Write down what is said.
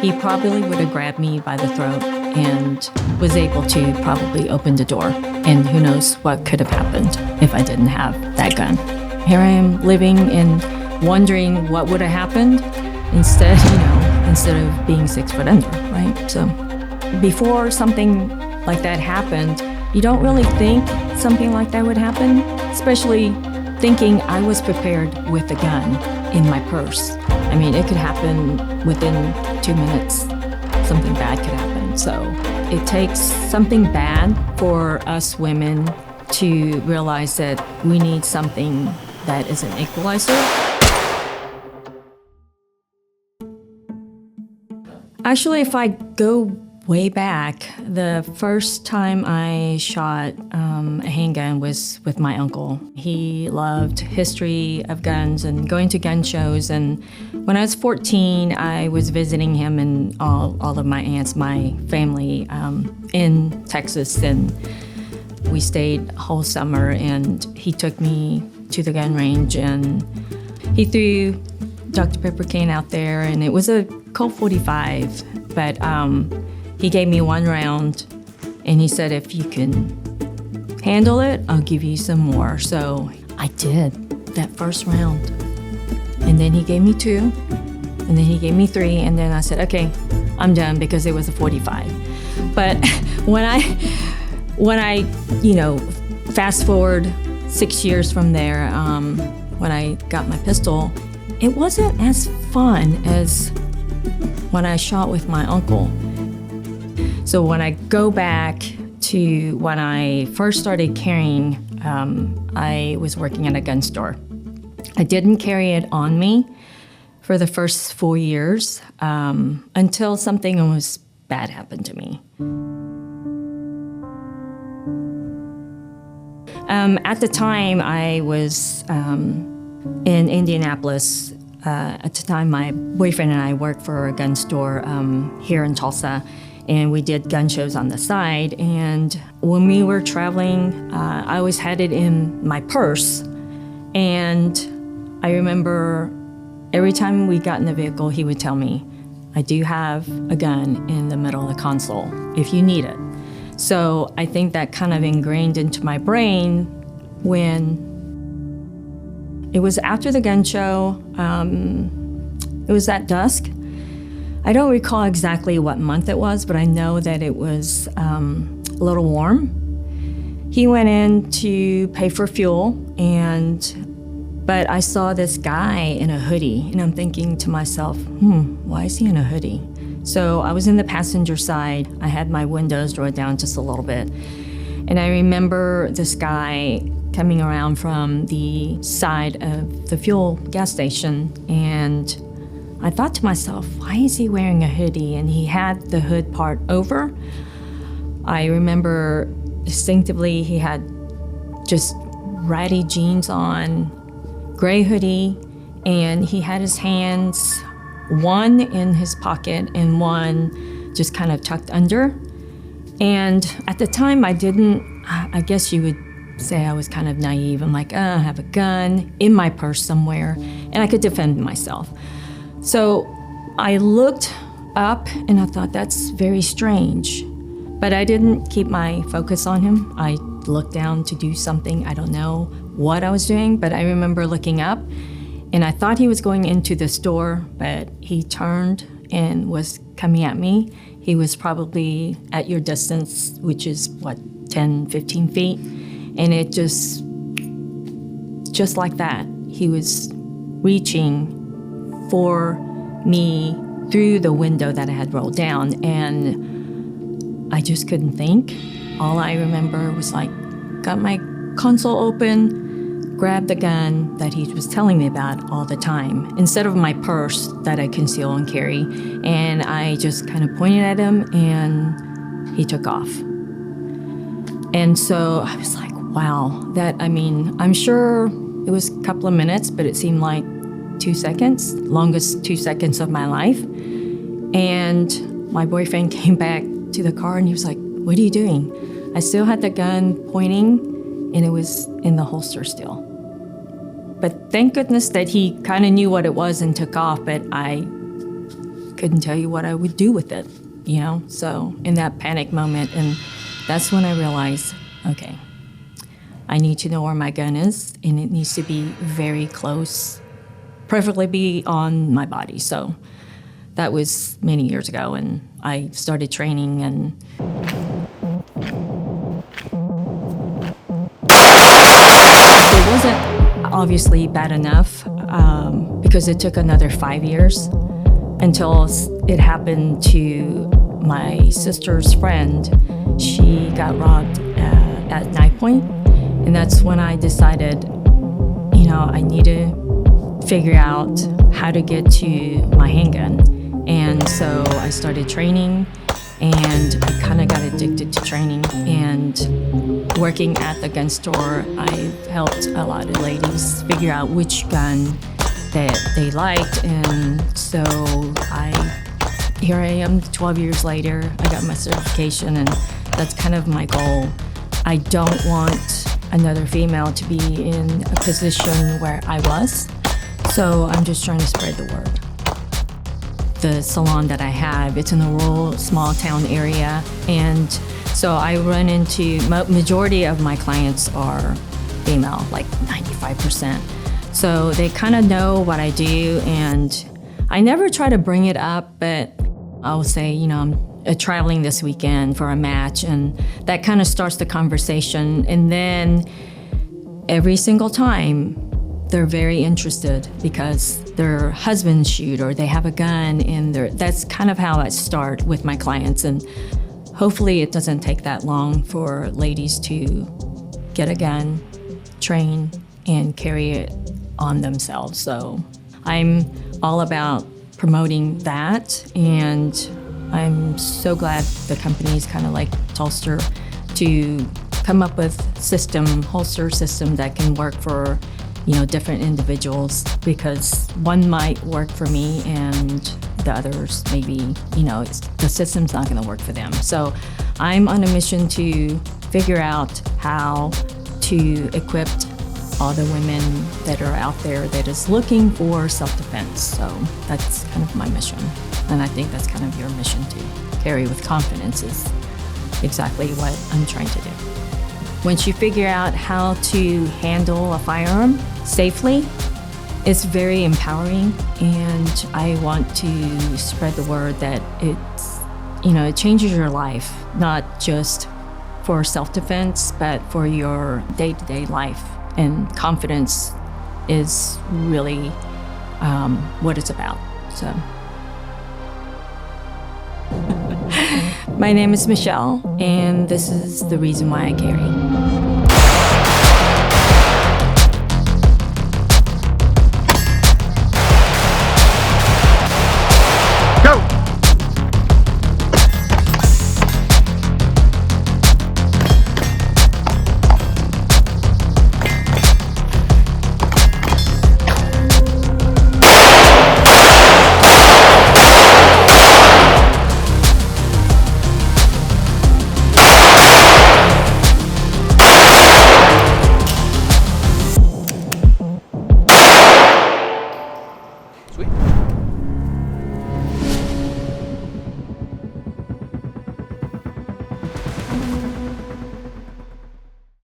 he probably would have grabbed me by the throat and was able to probably open the door. And who knows what could have happened if I didn't have that gun. Here I am living and wondering what would have happened instead of being 6 foot under, right? So before something like that happened, you don't really think something like that would happen, especially thinking I was prepared with a gun in my purse. I mean, it could happen within 2 minutes. Something bad could happen. So it takes something bad for us women to realize that we need something that is an equalizer. Actually, if I go way back, the first time I shot a handgun was with my uncle. He loved history of guns and going to gun shows. And when I was 14, I was visiting him and all of my aunts, my family in Texas. And we stayed a whole summer, and he took me to the gun range, and he threw Dr. Pepper can out there, and it was a Colt 45, but he gave me 1 round, and he said, if you can handle it, I'll give you some more. So I did that first round. And then he gave me 2, and then he gave me 3, and then I said, okay, I'm done, because it was a 45. But when I fast forward 6 years from there, when I got my pistol, it wasn't as fun as when I shot with my uncle. So when I go back to when I first started carrying, I was working at a gun store. I didn't carry it on me for the first 4 years until something almost bad happened to me. At the time, I was in Indianapolis. At the time, my boyfriend and I worked for a gun store here in Tulsa, and we did gun shows on the side. And when we were traveling, I always had it in my purse. And I remember every time we got in the vehicle, he would tell me, I do have a gun in the middle of the console if you need it. So I think that kind of ingrained into my brain when it was after the gun show. It was at dusk. I don't recall exactly what month it was, but I know that it was a little warm. He went in to pay for fuel, but I saw this guy in a hoodie, and I'm thinking to myself, why is he in a hoodie? So I was in the passenger side. I had my windows rolled down just a little bit. And I remember this guy coming around from the side of the fuel gas station, and I thought to myself, why is he wearing a hoodie? And he had the hood part over. I remember distinctively he had just ratty jeans on, gray hoodie, and he had his hands, one in his pocket and one just kind of tucked under. And at the time, I guess you would say I was kind of naive. I'm like, I have a gun in my purse somewhere, and I could defend myself. So I looked up, and I thought, that's very strange. But I didn't keep my focus on him. I looked down to do something. I don't know what I was doing, but I remember looking up, and I thought he was going into the store, but he turned and was coming at me. He was probably at your distance, which is, 10, 15 feet. And it just like that, he was reaching for me through the window that I had rolled down, and I just couldn't think. All I remember was got my console open, grabbed the gun that he was telling me about all the time, instead of my purse that I conceal and carry, and I just kind of pointed at him, and he took off. And so I was like, wow, I'm sure it was a couple of minutes, but it seemed like 2 seconds, longest 2 seconds of my life. And my boyfriend came back to the car, and he was like, what are you doing? I still had the gun pointing, and it was in the holster still. But thank goodness that he kind of knew what it was and took off, but I couldn't tell you what I would do with it, So in that panic moment, and that's when I realized, okay, I need to know where my gun is, and it needs to be very close, preferably be on my body. So that was many years ago, and I started training, and it wasn't obviously bad enough because it took another 5 years until it happened to my sister's friend. She got robbed at knife point, and that's when I decided, I need to figure out how to get to my handgun. And so I started training, and I kind of got addicted to training. And working at the gun store, I helped a lot of ladies figure out which gun that they liked. And so here I am 12 years later, I got my certification, and that's kind of my goal. I don't want another female to be in a position where I was, so I'm just trying to spread the word. The salon that I have, it's in a rural, small town area, and so I run into, majority of my clients are female, like 95%. So they kind of know what I do, and I never try to bring it up, but I'll say, I'm traveling this weekend for a match, and that kind of starts the conversation. And then every single time, they're very interested because their husbands shoot or they have a gun, and that's kind of how I start with my clients. And hopefully it doesn't take that long for ladies to get a gun, train, and carry it on themselves. So I'm all about promoting that, and I'm so glad the company's kind of like Holster to come up with holster system that can work for different individuals, because one might work for me and the others maybe the system's not going to work for them. So I'm on a mission to figure out how to equip all the women that are out there that is looking for self-defense. So that's kind of my mission. And I think that's kind of your mission to carry with confidence is exactly what I'm trying to do. Once you figure out how to handle a firearm safely, it's very empowering, and I want to spread the word that it changes your life, not just for self-defense, but for your day-to-day life. And confidence is really what it's about. So, my name is Michelle, and this is the reason why I carry.